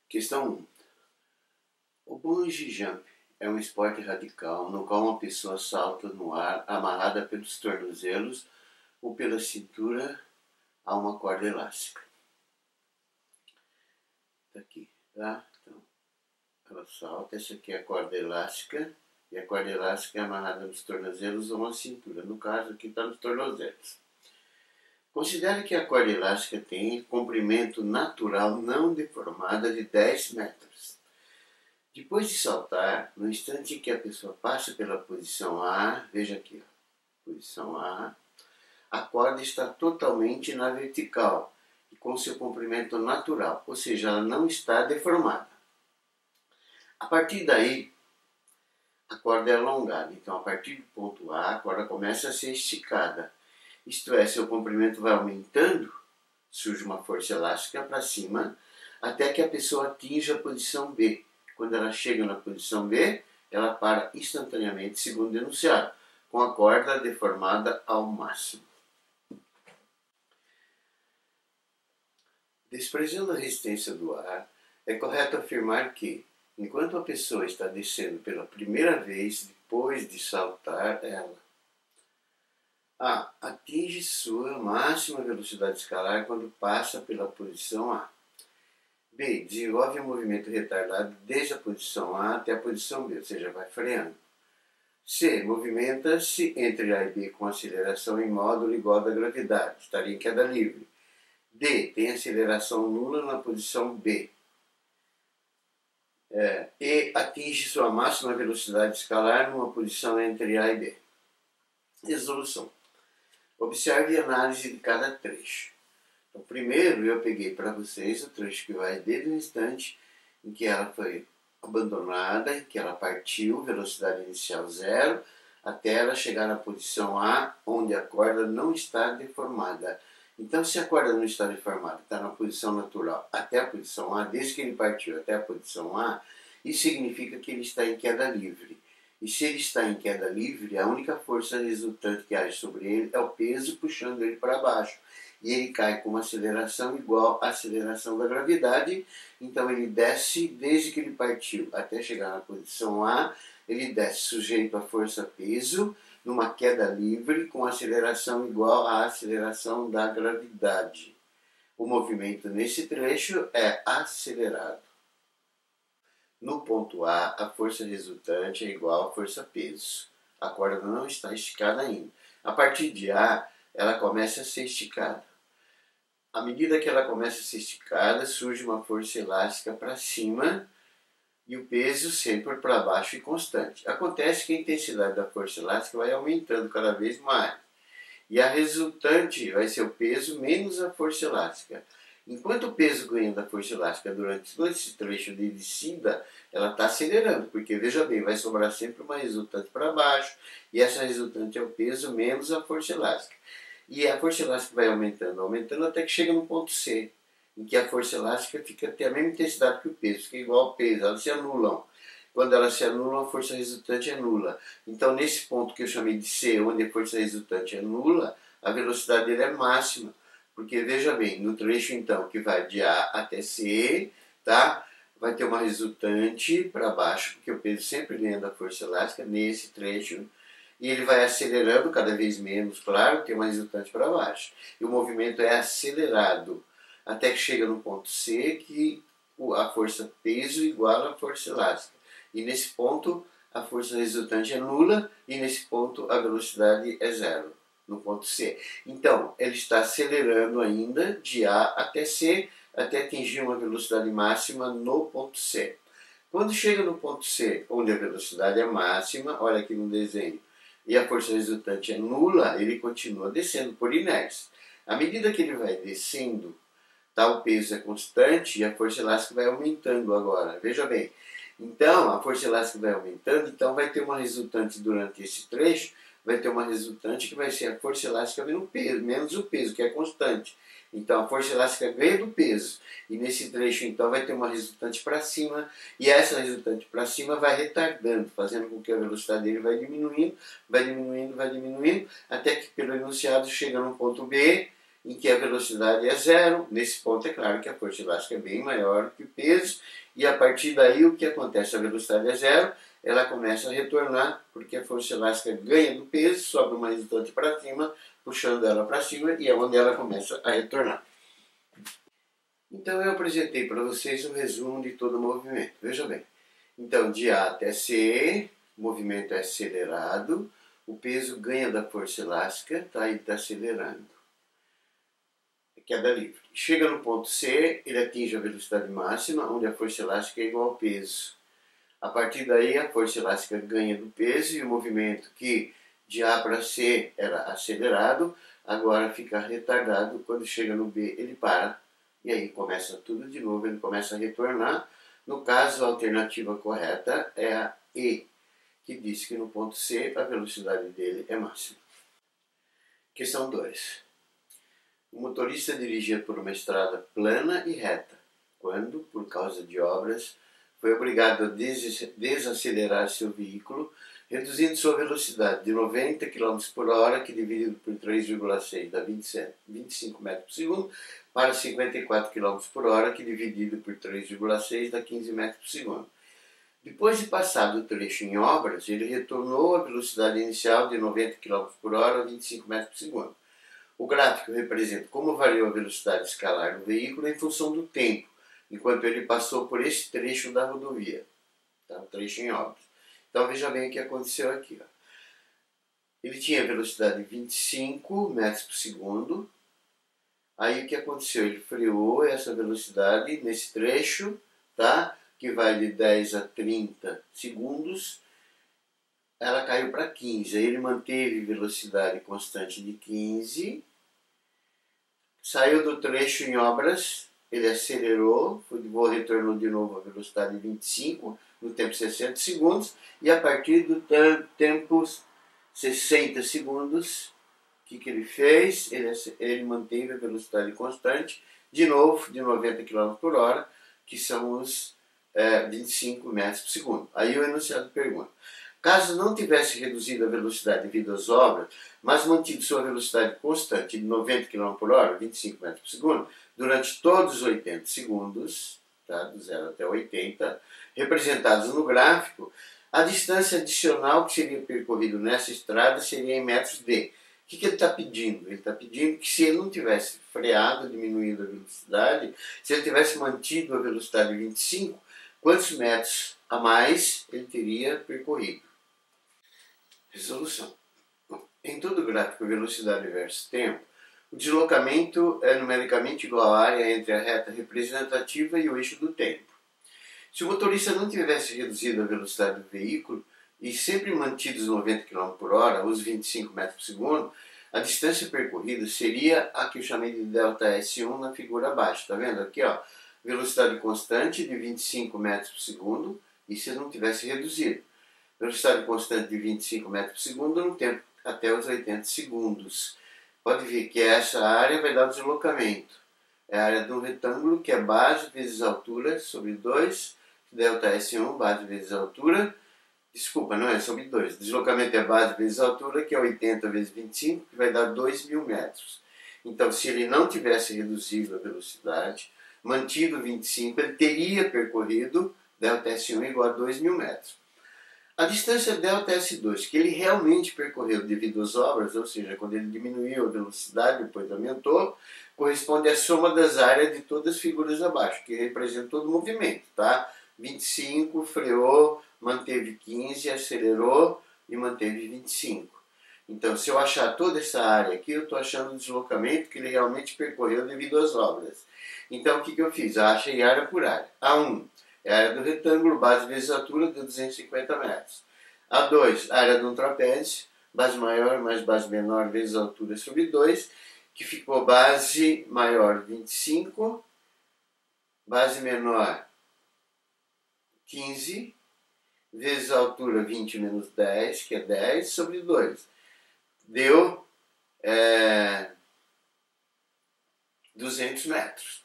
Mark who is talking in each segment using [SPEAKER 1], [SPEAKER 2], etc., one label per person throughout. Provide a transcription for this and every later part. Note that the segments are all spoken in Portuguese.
[SPEAKER 1] Questão 1. O bungee jump é um esporte radical no qual uma pessoa salta no ar amarrada pelos tornozelos ou pela cintura a uma corda elástica. Tá aqui, tá? Então, ela salta, essa aqui é a corda elástica, e a corda elástica é amarrada nos tornozelos ou na cintura. No caso aqui está nos tornozelos. Considere que a corda elástica tem comprimento natural não deformado de 10 metros. Depois de saltar, no instante em que a pessoa passa pela posição A, veja aqui, ó, posição a corda está totalmente na vertical e com seu comprimento natural, ou seja, ela não está deformada. A partir daí, a corda é alongada, então a partir do ponto A, a corda começa a ser esticada. Isto é, seu comprimento vai aumentando, surge uma força elástica para cima, até que a pessoa atinja a posição B. Quando ela chega na posição B, ela para instantaneamente, segundo o enunciado, com a corda deformada ao máximo. Desprezando a resistência do ar, é correto afirmar que, enquanto a pessoa está descendo pela primeira vez depois de saltar, ela A. Atinge sua máxima velocidade escalar quando passa pela posição A. B. Desenvolve um movimento retardado desde a posição A até a posição B, ou seja, vai freando. C. Movimenta-se entre A e B com aceleração em módulo igual da gravidade, estaria em queda livre. D. Tem aceleração nula na posição B. E. Atinge sua máxima velocidade escalar numa posição entre A e B. Resolução. Observe a análise de cada trecho. Então, primeiro eu peguei para vocês o trecho que vai desde o instante em que ela foi abandonada, em que ela partiu, velocidade inicial 0, até ela chegar na posição A, onde a corda não está deformada. Então, se a corda não está deformada, está na posição natural até a posição A, desde que ele partiu até a posição A, isso significa que ele está em queda livre. E se ele está em queda livre, a única força resultante que age sobre ele é o peso puxando ele para baixo. E ele cai com uma aceleração igual à aceleração da gravidade. Então ele desce desde que ele partiu até chegar na posição A. Ele desce sujeito à força-peso, numa queda livre, com aceleração igual à aceleração da gravidade. O movimento nesse trecho é acelerado. No ponto A, a força resultante é igual à força-peso. A corda não está esticada ainda. A partir de A, ela começa a ser esticada. À medida que ela começa a ser esticada, surge uma força elástica para cima e o peso sempre para baixo e constante. Acontece que a intensidade da força elástica vai aumentando cada vez mais. E a resultante vai ser o peso menos a força elástica. Enquanto o peso ganha da força elástica durante todo esse trecho de descida, ela está acelerando, porque veja bem, vai sobrar sempre uma resultante para baixo, e essa resultante é o peso menos a força elástica. E a força elástica vai aumentando, aumentando, até que chega no ponto C, em que a força elástica fica até a mesma intensidade que o peso, fica igual ao peso, elas se anulam. Quando elas se anulam, a força resultante é nula. Então, nesse ponto que eu chamei de C, onde a força resultante é nula, a velocidade dele é máxima. Porque, veja bem, no trecho, então, que vai de A até C, tá? Vai ter uma resultante para baixo, porque o peso sempre ganha da força elástica nesse trecho, e ele vai acelerando cada vez menos, claro, tem uma resultante para baixo. E o movimento é acelerado, até que chega no ponto C, que a força peso iguala a força elástica. E nesse ponto, a força resultante é nula, e nesse ponto, a velocidade é zero. No ponto C. Então, ele está acelerando ainda de A até C, até atingir uma velocidade máxima no ponto C. Quando chega no ponto C, onde a velocidade é máxima, olha aqui no desenho, e a força resultante é nula, ele continua descendo por inércia. À medida que ele vai descendo, o peso é constante e a força elástica vai aumentando agora. Veja bem, então a força elástica vai aumentando, então vai ter uma resultante durante esse trecho, vai ter uma resultante que vai ser a força elástica menos o peso, que é constante. Então a força elástica ganha do peso. E nesse trecho então vai ter uma resultante para cima. E essa resultante para cima vai retardando, fazendo com que a velocidade dele vai diminuindo, vai diminuindo, vai diminuindo, até que pelo enunciado chega no ponto B, em que a velocidade é zero. Nesse ponto é claro que a força elástica é bem maior que o peso, e a partir daí o que acontece? A velocidade é zero, ela começa a retornar, porque a força elástica ganha do peso, sobe uma resultante para cima, puxando ela para cima, e é onde ela começa a retornar. Então eu apresentei para vocês um resumo de todo o movimento. Veja bem. Então, de A até C, o movimento é acelerado, o peso ganha da força elástica, tá? E está acelerando. Queda livre. Chega no ponto C, ele atinge a velocidade máxima, onde a força elástica é igual ao peso. A partir daí, a força elástica ganha do peso e o movimento que de A para C era acelerado, agora fica retardado. Quando chega no B, ele para. E aí começa tudo de novo, ele começa a retornar. No caso, a alternativa correta é a E, que diz que no ponto C a velocidade dele é máxima. Questão 2. O motorista dirigia por uma estrada plana e reta, quando, por causa de obras, foi obrigado a desacelerar seu veículo, reduzindo sua velocidade de 90 km por hora, que dividido por 3,6 dá 25 metros por segundo, para 54 km por hora, que dividido por 3,6 dá 15 metros por segundo. Depois de passado o trecho em obras, ele retornou à velocidade inicial de 90 km por hora a 25 metros por segundo. O gráfico representa como variou a velocidade escalar do veículo em função do tempo, enquanto ele passou por esse trecho da rodovia, tá? O trecho em obras. Então veja bem o que aconteceu aqui. Ó. Ele tinha velocidade de 25 metros por segundo. Aí o que aconteceu? Ele freou essa velocidade nesse trecho, tá? Que vai de 10 a 30 segundos. Ela caiu para 15. Aí ele manteve velocidade constante de 15. Saiu do trecho em obras. Ele acelerou, retornou de novo a velocidade de 25, no tempo 60 segundos, e a partir do tempo 60 segundos, o que ele fez? Ele manteve a velocidade constante, de novo, de 90 km por hora, que são os 25 metros por segundo. Aí o enunciado pergunta: caso não tivesse reduzido a velocidade devido às obras, mas mantido sua velocidade constante de 90 km por hora, 25 metros por segundo, durante todos os 80 segundos, tá, do 0 até 80, representados no gráfico, a distância adicional que seria percorrido nessa estrada seria em metros de. O que ele está pedindo? Ele está pedindo que se ele não tivesse freado, diminuído a velocidade, se ele tivesse mantido a velocidade de 25, quantos metros a mais ele teria percorrido? Resolução. Em todo gráfico velocidade versus tempo, o deslocamento é numericamente igual à área entre a reta representativa e o eixo do tempo. Se o motorista não tivesse reduzido a velocidade do veículo e sempre mantido os 90 km por hora, os 25 metros por segundo, a distância percorrida seria a que eu chamei de ΔS1 na figura abaixo. Está vendo aqui? Ó, velocidade constante de 25 metros por segundo, e se não tivesse reduzido. Velocidade constante de 25 metros por segundo no tempo até os 80 segundos. Pode ver que essa área vai dar o deslocamento. É a área de um retângulo que é base vezes altura sobre 2, ΔS1, base vezes altura. Desculpa, não é sobre 2. Deslocamento é base vezes altura, que é 80 vezes 25, que vai dar 2.000 metros. Então, se ele não tivesse reduzido a velocidade, mantido 25, ele teria percorrido ΔS1 igual a 2.000 metros. A distância ΔS2, que ele realmente percorreu devido às obras, ou seja, quando ele diminuiu a velocidade, depois aumentou, corresponde à soma das áreas de todas as figuras abaixo, que representa todo o movimento, tá? 25, freou, manteve 15, acelerou e manteve 25. Então, se eu achar toda essa área aqui, eu estou achando o deslocamento que ele realmente percorreu devido às obras. Então, o que eu fiz? Eu achei área por área. A1 é a área do retângulo, base vezes altura, de 250 metros. A2, área de um trapézio, base maior mais base menor vezes altura sobre 2, que ficou base maior 25, base menor 15, vezes a altura 20 menos 10, que é 10, sobre 2. Deu 200 metros.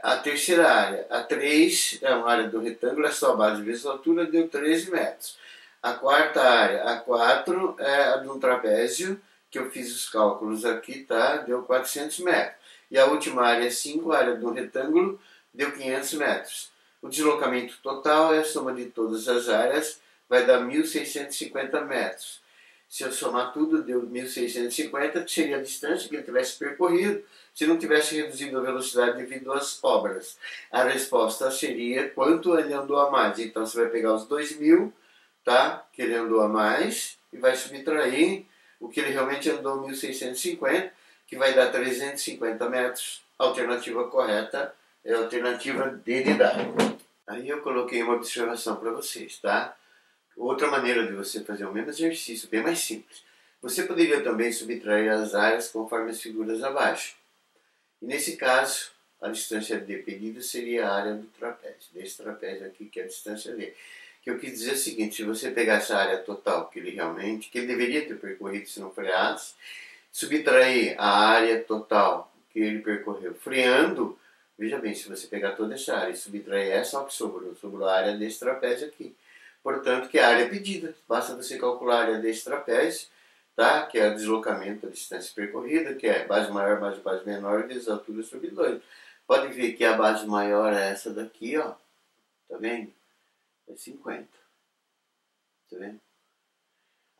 [SPEAKER 1] A terceira área, a 3, é uma área do retângulo, é só a base vezes a altura, deu 13 metros. A quarta área, a 4, é a de um trapézio, que eu fiz os cálculos aqui, tá? Deu 400 metros. E a última área 5, a área do retângulo, deu 500 metros. O deslocamento total é a soma de todas as áreas, vai dar 1.650 metros. Se eu somar tudo, deu 1.650, que seria a distância que ele tivesse percorrido, se não tivesse reduzido a velocidade devido às obras. A resposta seria quanto ele andou a mais. Então você vai pegar os 2.000, tá? Que ele andou a mais, e vai subtrair o que ele realmente andou 1.650, que vai dar 350 metros. A alternativa correta é a alternativa D de dado. Aí eu coloquei uma observação para vocês, tá? Outra maneira de você fazer o mesmo exercício, bem mais simples. Você poderia também subtrair as áreas conforme as figuras abaixo. E nesse caso, a distância D pedida seria a área do trapézio, desse trapézio aqui, que é a distância D. Que eu quis dizer o seguinte: se você pegar essa área total que ele deveria ter percorrido se não freasse, subtrair a área total que ele percorreu freando, veja bem, se você pegar toda essa área e subtrair essa, olha o que sobrou a área desse trapézio aqui. Portanto, que é a área pedida. Basta você calcular a área desse trapézio, tá? Que é o deslocamento, a distância percorrida, que é base maior mais base menor vezes a altura sobre 2. Pode ver que a base maior é essa daqui, ó. Tá vendo? É 50. Tá vendo?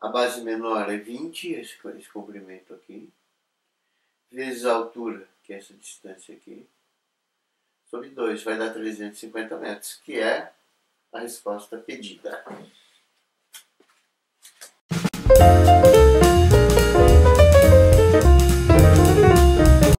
[SPEAKER 1] A base menor é 20, esse comprimento aqui, vezes a altura, que é essa distância aqui, sobre 2, vai dar 350 metros, que é a resposta pedida.